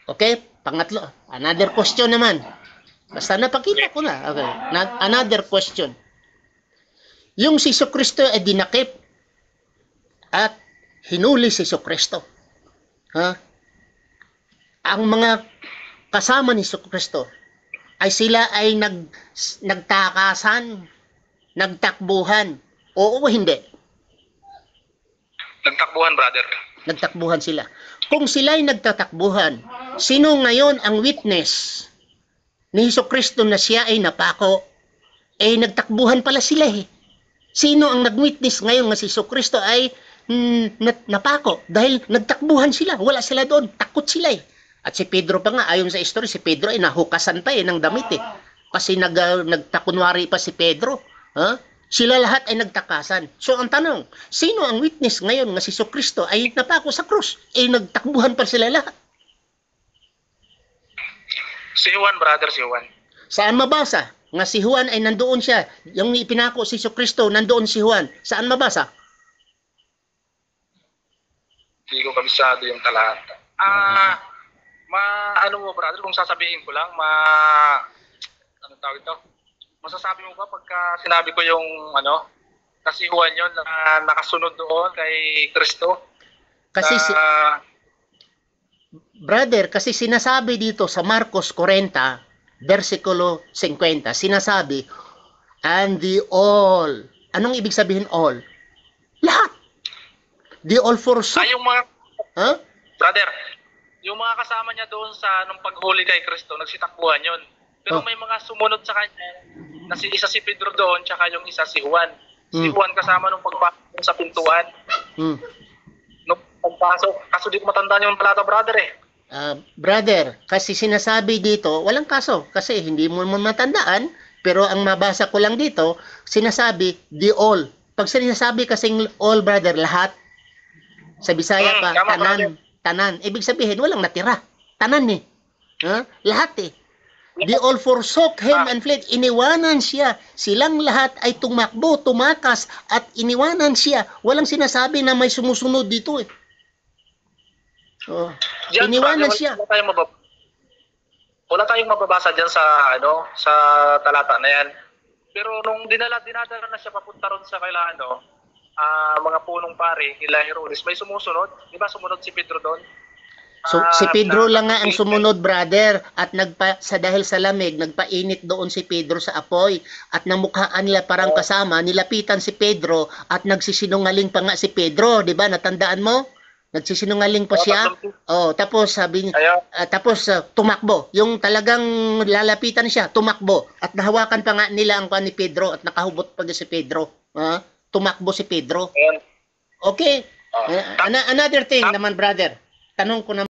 Okay? Pangatlo, another question naman. Basta napakita ko na. Okay. Another question. Yung si Jesucristo ay dinakip at hinuli si Jesucristo. Ha? Ang mga kasama ni Jesucristo ay sila ay nagtakasan, nagtakbuhan. Oo o hindi? Nagtakbuhan, brother. Nagtakbuhan sila. Kung sila ay nagtatakbuhan, sino ngayon ang witness ni Jesucristo na siya ay napako? Eh, nagtakbuhan pala sila eh. Sino ang nag-witness ngayon na si Jesucristo ay napako? Dahil nagtakbuhan sila. Wala sila doon. Takot sila eh. At si Pedro pa nga, ayon sa story, si Pedro ay nahukasan pa eh ng damit eh. Kasi nagtakunwari pa si Pedro. Ha? Sila lahat ay nagtakasan. So ang tanong, sino ang witness ngayon na si Jesucristo ay napako sa krus? Eh, nagtakbuhan pa sila lahat. Si Juan, brother, si Juan. Saan mabasa? Nga si Juan ay nandoon siya. Yung ipinako si Jesucristo, nandoon si Juan. Saan mabasa? Hindi ko kabisado yung talata. Ano mo, brother, kung sasabihin ko lang, anong tawag ito? Masasabi mo ba pagka sinabi ko yung, kasi Juan yun, na nakasunod doon kay Kristo? Kasi brother, kasi sinasabi dito sa Marcos 40, versikulo 50, sinasabi, and the all. Anong ibig sabihin all? Lahat. The all forsook. Yung mga, huh? Brother, yung mga kasama niya doon sa nung paghuli kay Kristo, nagsitakbuhan yun. Pero may mga sumunod sa kanya, na isa si Pedro doon, tsaka yung isa si Juan. Si Juan kasama nung pagpasok sa pintuan. Nung pagpasok, kaso di ko matandaan yung talata, brother eh. Brother, kasi sinasabi dito, walang kaso, kasi hindi mo matandaan, pero ang mabasa ko lang dito, sinasabi, the all. Pag sinasabi kasing all, brother, lahat, sa Bisaya pa, tanan. Ibig sabihin, walang natira. Tanan eh. Lahat eh. They all forsook him and fled. Iniwanan siya. Silang lahat ay tumakbo, tumakas, at iniwanan siya. Walang sinasabi na may sumusunod dito eh. Iniwanan siya. Wala tayong mababasa dyan sa, sa talata na yan. Pero nung dinadala na siya papunta ron sa kailangan, mga punong pare, kila Herodes, may sumusunod. Di ba sumunod si Pedro doon? So, si Pedro lang nga ang sumunod, brother, at dahil sa lamig, nagpainit doon si Pedro sa apoy, at namukhaan nila parang kasama, nilapitan si Pedro, at nagsisinungaling pa nga si Pedro, di ba? Natandaan mo? Nagsisinungaling pa siya. Tapos sabi niya, tapos tumakbo. Yung talagang lalapitan siya, tumakbo. At nahawakan pa nga nila ang ni Pedro, at nakahubot pa si Pedro. Tumakbo si Pedro. Okay. Another thing naman, brother. Tanong ko naman,